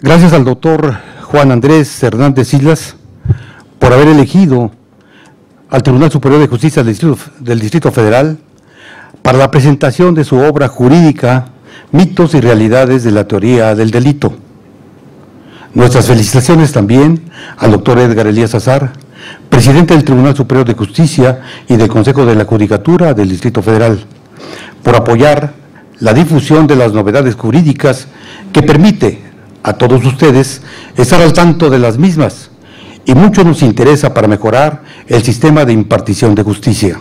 Gracias al doctor Juan Andrés Hernández Islas por haber elegido al Tribunal Superior de Justicia del Distrito Federal para la presentación de su obra jurídica Mitos y realidades de la teoría del delito. Nuestras felicitaciones también al doctor Edgar Elías Azar, presidente del Tribunal Superior de Justicia y del Consejo de la Judicatura del Distrito Federal, por apoyar la difusión de las novedades jurídicas que permite a todos ustedes estar al tanto de las mismas, y mucho nos interesa para mejorar el sistema de impartición de justicia.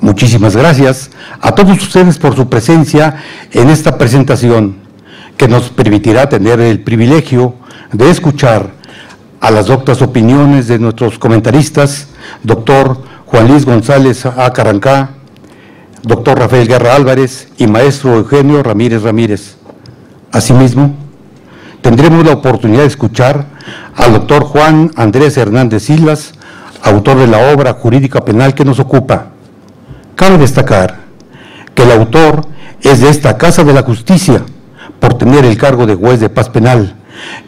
Muchísimas gracias a todos ustedes por su presencia en esta presentación, que nos permitirá tener el privilegio de escuchar a las doctas opiniones de nuestros comentaristas, doctor Juan Luis González A. Carrancá, doctor Rafael Guerra Álvarez y maestro Eugenio Ramírez Ramírez. Asimismo, tendremos la oportunidad de escuchar al doctor Juan Andrés Hernández Islas, autor de la obra jurídica penal que nos ocupa. Cabe destacar que el autor es de esta Casa de la Justicia, por tener el cargo de juez de paz penal,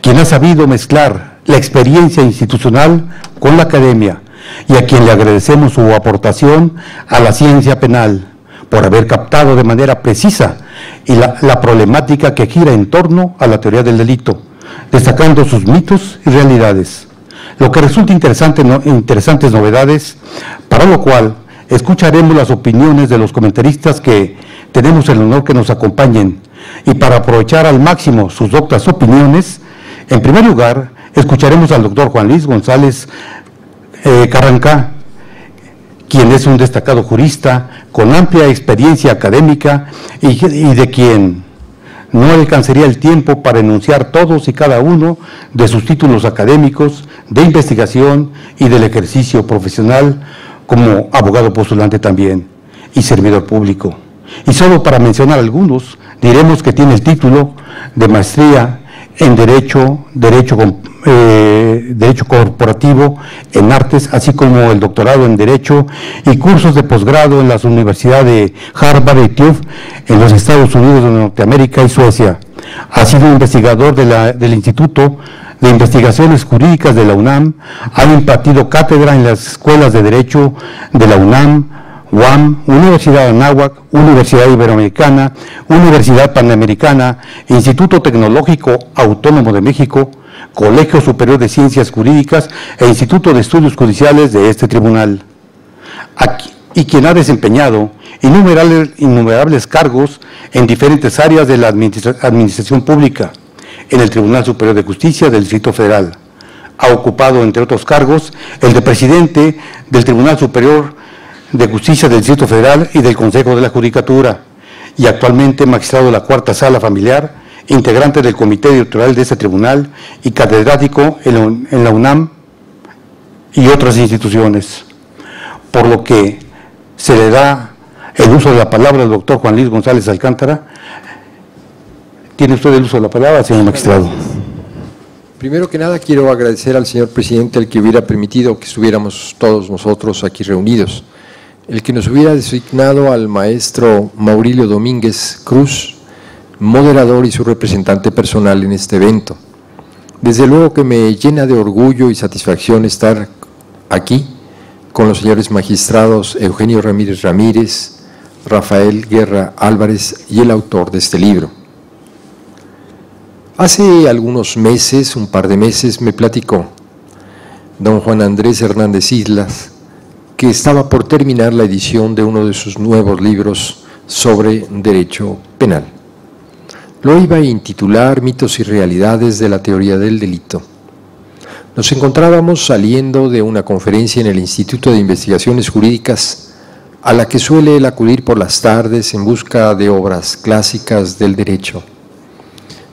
quien ha sabido mezclar la experiencia institucional con la academia, y a quien le agradecemos su aportación a la ciencia penal, por haber captado de manera precisa la problemática que gira en torno a la teoría del delito, destacando sus mitos y realidades, lo que resulta interesantes novedades, para lo cual escucharemos las opiniones de los comentaristas que tenemos el honor que nos acompañen, y para aprovechar al máximo sus doctas opiniones, en primer lugar, escucharemos al doctor Juan Luis González Carrancá, quien es un destacado jurista con amplia experiencia académica y de quien no alcanzaría el tiempo para enunciar todos y cada uno de sus títulos académicos, de investigación y del ejercicio profesional como abogado postulante también y servidor público. Y solo para mencionar algunos, diremos que tiene el título de maestría en Derecho Corporativo en Artes, así como el doctorado en Derecho y cursos de posgrado en las universidades de Harvard y TÜV en los Estados Unidos de Norteamérica y Suecia. Ha sido investigador del Instituto de Investigaciones Jurídicas de la UNAM, ha impartido cátedra en las escuelas de Derecho de la UNAM, UAM, Universidad de Anáhuac, Universidad Iberoamericana, Universidad Panamericana, Instituto Tecnológico Autónomo de México, Colegio Superior de Ciencias Jurídicas e Instituto de Estudios Judiciales de este tribunal, y quien ha desempeñado innumerables cargos en diferentes áreas de la administración pública en el Tribunal Superior de Justicia del Distrito Federal. Ha ocupado, entre otros cargos, el de presidente del Tribunal Superior de Justicia del Distrito Federal y del Consejo de la Judicatura, y actualmente magistrado de la Cuarta Sala Familiar, integrante del Comité Editorial de este tribunal y catedrático en la UNAM y otras instituciones. Por lo que se le da el uso de la palabra al doctor Juan Luis González Alcántara. Tiene usted el uso de la palabra, señor magistrado. Primero que nada, quiero agradecer al señor presidente el que hubiera permitido que estuviéramos todos nosotros aquí reunidos, el que nos hubiera designado al maestro Maurilio Domínguez Cruz, moderador y su representante personal en este evento. Desde luego que me llena de orgullo y satisfacción estar aquí con los señores magistrados Eugenio Ramírez Ramírez, Rafael Guerra Álvarez y el autor de este libro. Hace algunos meses, un par de meses, me platicó don Juan Andrés Hernández Islas que estaba por terminar la edición de uno de sus nuevos libros sobre derecho penal. Lo iba a intitular Mitos y realidades de la teoría del delito. Nos encontrábamos saliendo de una conferencia en el Instituto de Investigaciones Jurídicas, a la que suele él acudir por las tardes en busca de obras clásicas del derecho.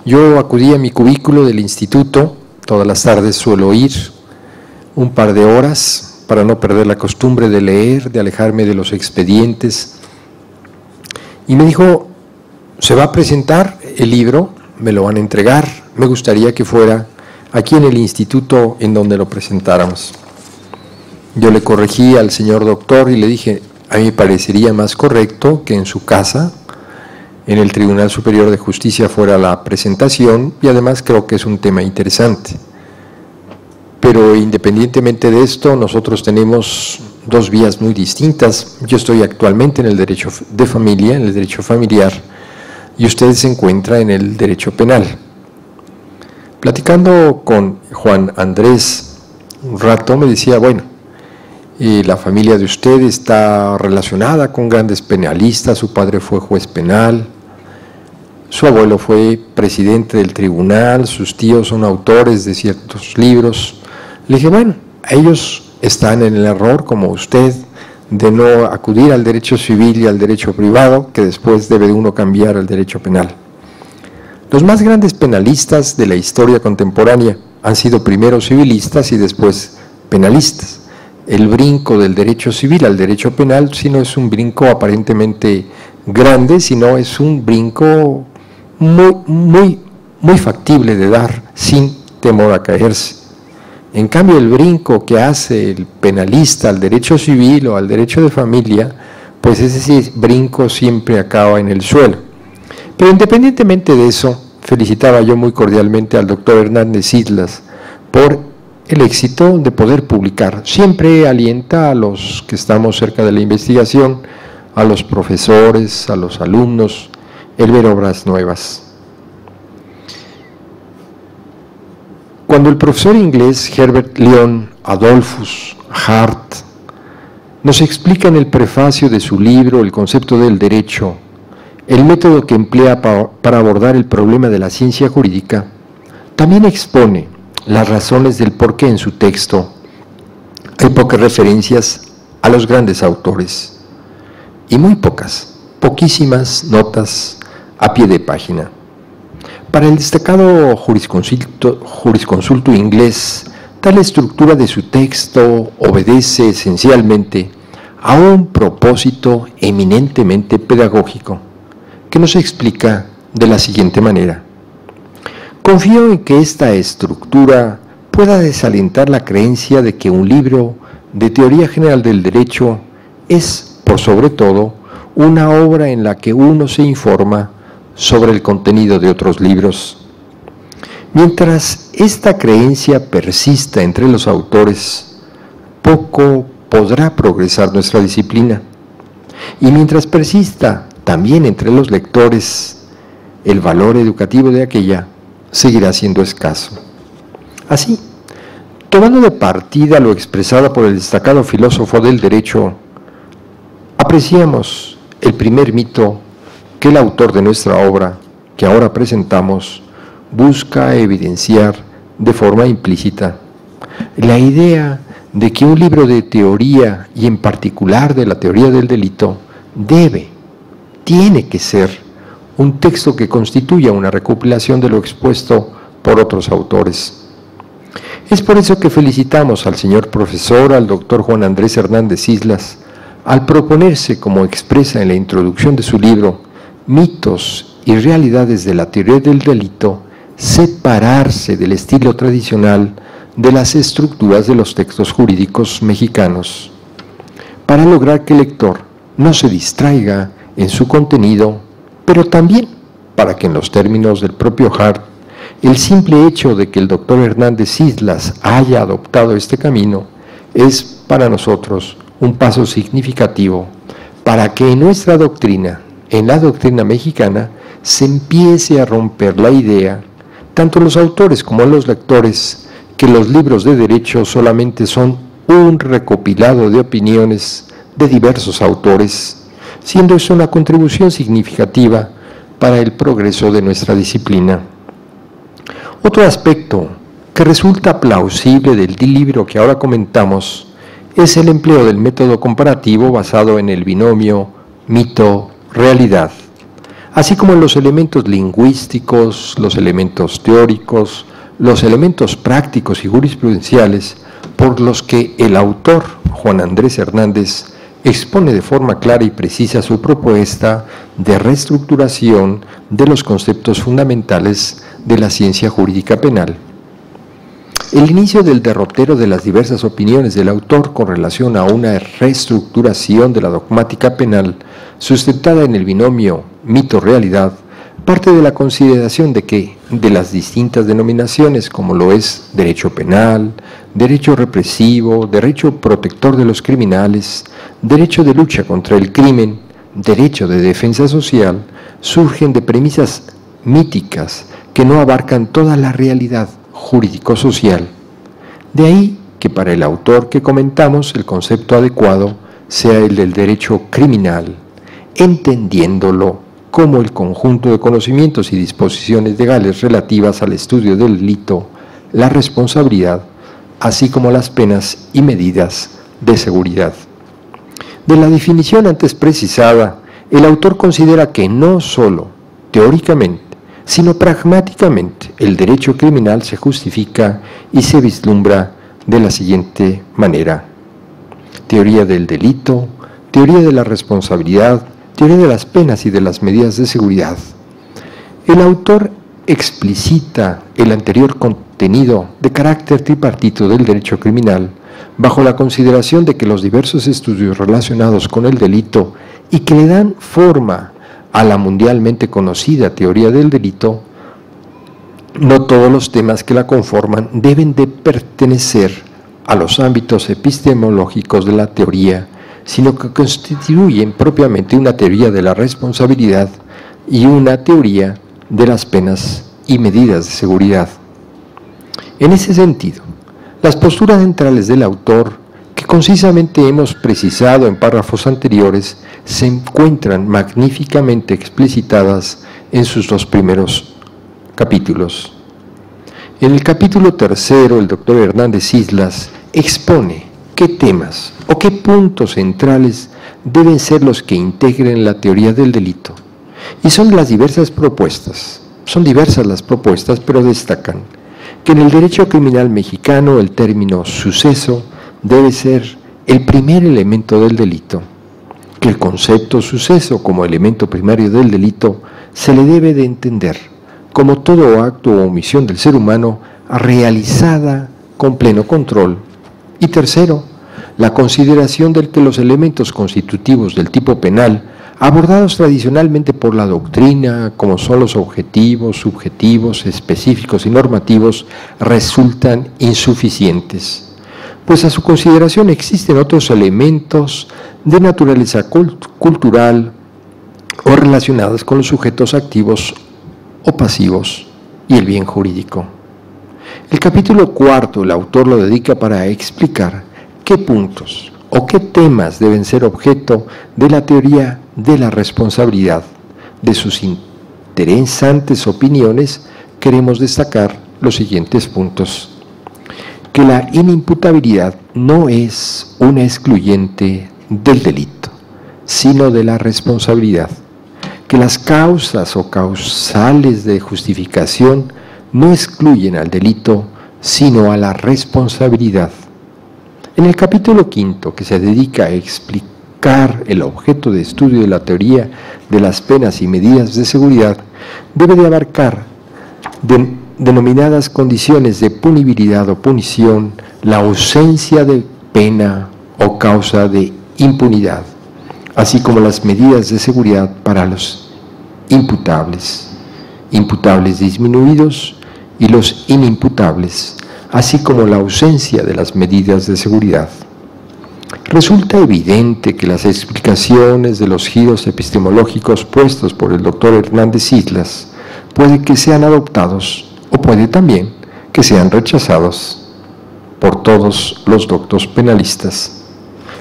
Yo acudí a mi cubículo del instituto, todas las tardes suelo ir un par de horas para no perder la costumbre de leer, de alejarme de los expedientes, y me dijo: se va a presentar el libro, me lo van a entregar, me gustaría que fuera aquí en el instituto en donde lo presentáramos. Yo le corregí al señor doctor y le dije: a mí me parecería más correcto que en su casa en el Tribunal Superior de Justicia fuera la presentación, y además creo que es un tema interesante. Pero independientemente de esto, nosotros tenemos dos vías muy distintas. Yo estoy actualmente en el derecho de familia, en el derecho familiar, y usted se encuentra en el derecho penal. Platicando con Juan Andrés un rato, me decía, bueno, la familia de usted está relacionada con grandes penalistas, su padre fue juez penal, su abuelo fue presidente del tribunal, sus tíos son autores de ciertos libros. Le dije, bueno, ellos están en el error, como usted, de no acudir al derecho civil y al derecho privado, que después debe uno cambiar al derecho penal. Los más grandes penalistas de la historia contemporánea han sido primero civilistas y después penalistas. El brinco del derecho civil al derecho penal, si no es un brinco aparentemente grande, sino es un brinco muy factible de dar sin temor a caerse. En cambio, el brinco que hace el penalista al derecho civil o al derecho de familia, pues ese brinco siempre acaba en el suelo. Pero independientemente de eso, felicitaba yo muy cordialmente al doctor Hernández Islas por el éxito de poder publicar. Siempre alienta a los que estamos cerca de la investigación, a los profesores, a los alumnos, el ver obras nuevas. Cuando el profesor inglés Herbert Leon Adolphus Hart nos explica en el prefacio de su libro El concepto del derecho, el método que emplea para abordar el problema de la ciencia jurídica, también expone las razones del por qué en su texto hay pocas referencias a los grandes autores y muy poquísimas notas a pie de página. Para el destacado jurisconsulto inglés, tal estructura de su texto obedece esencialmente a un propósito eminentemente pedagógico, que nos explica de la siguiente manera. Confío en que esta estructura pueda desalentar la creencia de que un libro de teoría general del derecho es, por sobre todo, una obra en la que uno se informa sobre el contenido de otros libros. Mientras esta creencia persista entre los autores, poco podrá progresar nuestra disciplina. Y mientras persista también entre los lectores, el valor educativo de aquella seguirá siendo escaso. Así, tomando de partida lo expresado por el destacado filósofo del derecho, apreciamos el primer mito que el autor de nuestra obra, que ahora presentamos, busca evidenciar de forma implícita. La idea de que un libro de teoría, y en particular de la teoría del delito, tiene que ser un texto que constituya una recopilación de lo expuesto por otros autores. Es por eso que felicitamos al señor profesor, al doctor Juan Andrés Hernández Islas, al proponerse, como expresa en la introducción de su libro, Mitos y realidades de la teoría del delito, separarse del estilo tradicional de las estructuras de los textos jurídicos mexicanos, para lograr que el lector no se distraiga en su contenido, pero también para que en los términos del propio Hart, el simple hecho de que el doctor Hernández Islas haya adoptado este camino es para nosotros un paso significativo para que en nuestra doctrina, en la doctrina mexicana, se empiece a romper la idea, tanto los autores como los lectores, que los libros de derecho solamente son un recopilado de opiniones de diversos autores, siendo eso una contribución significativa para el progreso de nuestra disciplina. Otro aspecto que resulta plausible del libro que ahora comentamos es el empleo del método comparativo basado en el binomio mito-realidad, así como en los elementos lingüísticos, los elementos teóricos, los elementos prácticos y jurisprudenciales por los que el autor, Juan Andrés Hernández, expone de forma clara y precisa su propuesta de reestructuración de los conceptos fundamentales de la ciencia jurídica penal. El inicio del derrotero de las diversas opiniones del autor con relación a una reestructuración de la dogmática penal sustentada en el binomio mito-realidad, parte de la consideración de que de las distintas denominaciones, como lo es derecho penal, derecho represivo, derecho protector de los criminales, derecho de lucha contra el crimen, derecho de defensa social, surgen de premisas míticas que no abarcan toda la realidad jurídico-social. De ahí que para el autor que comentamos el concepto adecuado sea el del derecho criminal, entendiéndolo como el conjunto de conocimientos y disposiciones legales relativas al estudio del delito, la responsabilidad, así como las penas y medidas de seguridad. De la definición antes precisada, el autor considera que no solo teóricamente, sino pragmáticamente el derecho criminal se justifica y se vislumbra de la siguiente manera: teoría del delito, teoría de la responsabilidad, teoría de las penas y de las medidas de seguridad. El autor explicita el anterior contenido de carácter tripartito del derecho criminal bajo la consideración de que los diversos estudios relacionados con el delito y que le dan forma a la mundialmente conocida teoría del delito, no todos los temas que la conforman deben de pertenecer a los ámbitos epistemológicos de la teoría, sino que constituyen propiamente una teoría de la responsabilidad y una teoría de las penas y medidas de seguridad. En ese sentido, las posturas centrales del autor, que concisamente hemos precisado en párrafos anteriores, se encuentran magníficamente explicitadas en sus dos primeros capítulos. En el capítulo tercero, el doctor Hernández Islas expone qué temas o qué puntos centrales deben ser los que integren la teoría del delito. Y son las diversas propuestas, son diversas las propuestas, pero destacan que en el derecho criminal mexicano el término suceso debe ser el primer elemento del delito, que el concepto suceso como elemento primario del delito se le debe de entender como todo acto o omisión del ser humano realizada con pleno control. Y tercero, la consideración de que los elementos constitutivos del tipo penal, abordados tradicionalmente por la doctrina, como son los objetivos, subjetivos, específicos y normativos, resultan insuficientes, pues a su consideración existen otros elementos de naturaleza cultural o relacionados con los sujetos activos o pasivos y el bien jurídico. El capítulo cuarto el autor lo dedica para explicar qué puntos o qué temas deben ser objeto de la teoría de la responsabilidad. De sus interesantes opiniones queremos destacar los siguientes puntos: que la inimputabilidad no es una excluyente del delito, sino de la responsabilidad; que las causas o causales de justificación no excluyen al delito, sino a la responsabilidad. En el capítulo quinto, que se dedica a explicar el objeto de estudio de la teoría de las penas y medidas de seguridad, debe de abarcar denominadas condiciones de punibilidad o punición, la ausencia de pena o causa de impunidad, así como las medidas de seguridad para los imputables, imputables disminuidos y los inimputables, así como la ausencia de las medidas de seguridad. Resulta evidente que las explicaciones de los giros epistemológicos puestos por el doctor Hernández Islas puede que sean adoptados o puede también que sean rechazados por todos los doctos penalistas.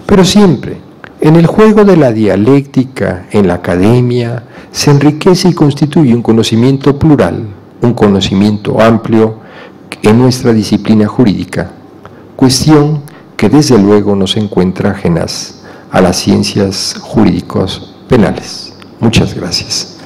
Pero siempre, en el juego de la dialéctica en la academia, se enriquece y constituye un conocimiento plural, un conocimiento amplio en nuestra disciplina jurídica, cuestión que desde luego no se encuentra ajenas a las ciencias jurídicos penales. Muchas gracias.